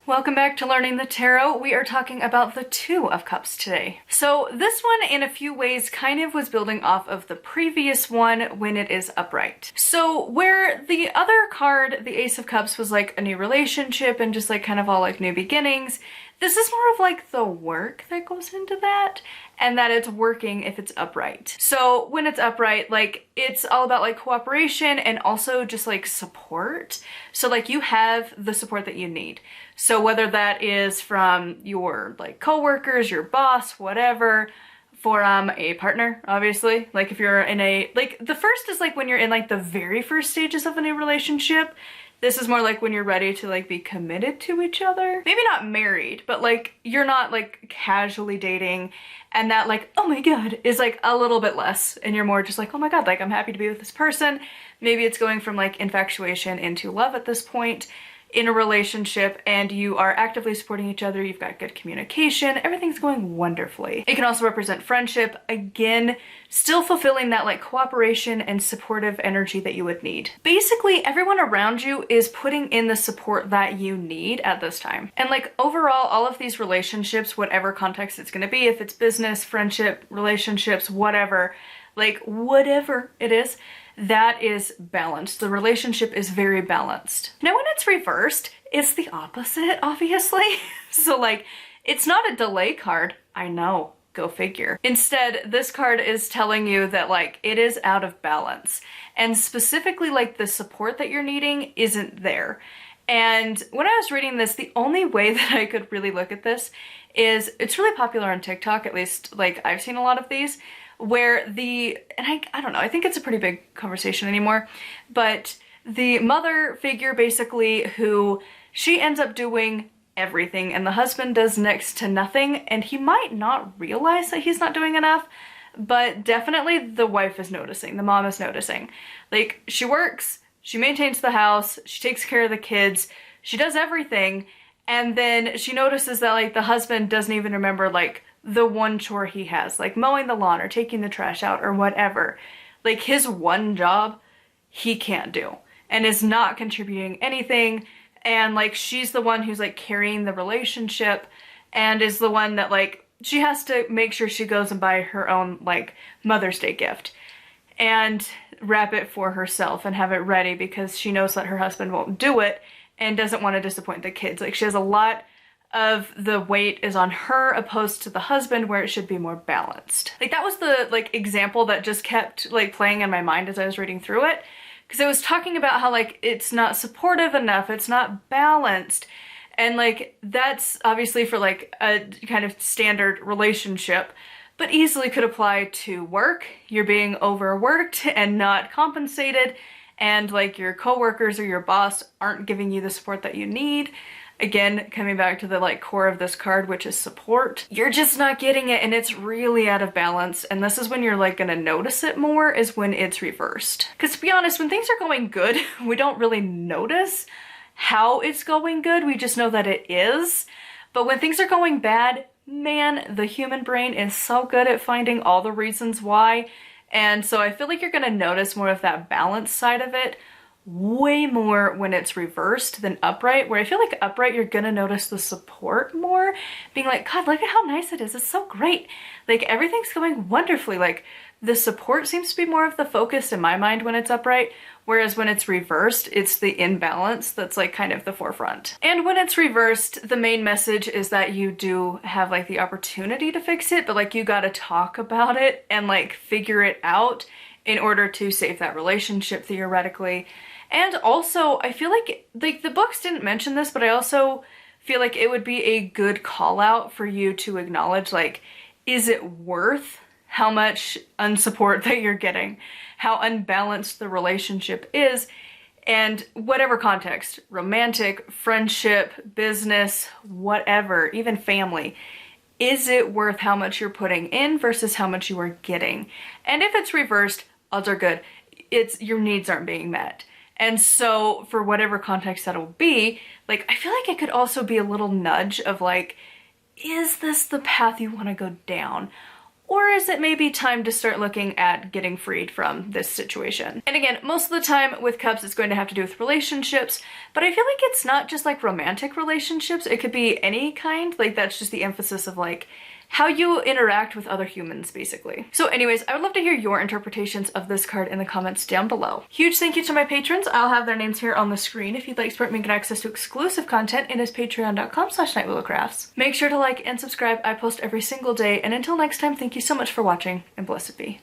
Welcome back to Learning the Tarot. We are talking about the Two of Cups today. So this one in a few ways kind of was building off of the previous one when it is upright. So where the other card, the Ace of Cups, was like a new relationship and just like kind of all like new beginnings, this is more of like the work that goes into that, and that it's working if it's upright. So when it's upright, like it's all about like cooperation and also just like support. So like you have the support that you need. So whether that is from your like coworkers, your boss, whatever, for a partner, obviously. Like if you're in a, like the first is like when you're in like the very first stages of a new relationship. This is more like when you're ready to like be committed to each other. Maybe not married, but like you're not like casually dating, and that like, oh my God, is like a little bit less. And you're more just like, oh my God, like I'm happy to be with this person. Maybe it's going from like infatuation into love at this point in a relationship, and you are actively supporting each other. You've got good communication. Everything's going wonderfully. It can also represent friendship. Again, still fulfilling that like cooperation and supportive energy that you would need. Basically, everyone around you is putting in the support that you need at this time. And like overall, all of these relationships, whatever context it's going to be, if it's business, friendship, relationships, whatever, like whatever it is, that is balanced. The relationship is very balanced. Now when it's reversed, it's the opposite, obviously. So like, it's not a delay card. I know, go figure. Instead, this card is telling you that like, it is out of balance. And specifically like the support that you're needing isn't there. And when I was reading this, the only way that I could really look at this is, it's really popular on TikTok, at least like I've seen a lot of these, where I don't know, I think it's a pretty big conversation anymore, but the mother figure basically who, she ends up doing everything and the husband does next to nothing, and he might not realize that he's not doing enough, but definitely the wife is noticing, the mom is noticing. Like, she works, she maintains the house, she takes care of the kids, she does everything, and then she notices that like the husband doesn't even remember like the one chore he has, like mowing the lawn or taking the trash out or whatever. Like his one job he can't do and is not contributing anything, and like she's the one who's like carrying the relationship and is the one that like she has to make sure she goes and buy her own like Mother's Day gift and wrap it for herself and have it ready because she knows that her husband won't do it and doesn't want to disappoint the kids. Like she has a lot of the weight is on her opposed to the husband, where it should be more balanced. Like that was the like example that just kept like playing in my mind as I was reading through it, because it was talking about how like it's not supportive enough, it's not balanced, and like that's obviously for like a kind of standard relationship, but easily could apply to work. You're being overworked and not compensated, and like your coworkers or your boss aren't giving you the support that you need. Again, coming back to the like core of this card, which is support. You're just not getting it and it's really out of balance. And this is when you're like gonna notice it more, is when it's reversed. Because to be honest, when things are going good, we don't really notice how it's going good. We just know that it is. But when things are going bad, man, the human brain is so good at finding all the reasons why. And so I feel like you're gonna notice more of that balance side of it way more when it's reversed than upright, where I feel like upright you're gonna notice the support more, being like, God, look at how nice it is, it's so great, like everything's going wonderfully. Like the support seems to be more of the focus in my mind when it's upright, whereas when it's reversed it's the imbalance that's like kind of the forefront. And when it's reversed, the main message is that you do have like the opportunity to fix it, but like you gotta talk about it and like figure it out in order to save that relationship theoretically. And also, I feel like the books didn't mention this, but I also feel like it would be a good call out for you to acknowledge, like, is it worth how much unsupport that you're getting? How unbalanced the relationship is, and whatever context, romantic, friendship, business, whatever, even family, is it worth how much you're putting in versus how much you are getting? And if it's reversed, odds are good, it's your needs aren't being met. And so for whatever context that'll be, like, I feel like it could also be a little nudge of like, is this the path you want to go down? Or is it maybe time to start looking at getting freed from this situation? And again, most of the time with cups, it's going to have to do with relationships, but I feel like it's not just like romantic relationships. It could be any kind. Like that's just the emphasis of like how you interact with other humans, basically. So anyways, I would love to hear your interpretations of this card in the comments down below. Huge thank you to my patrons. I'll have their names here on the screen if you'd like to support me and get access to exclusive content. It is patreon.com/nightwillowcrafts. Make sure to like and subscribe. I post every single day. And until next time, thank you so much for watching and blessed be.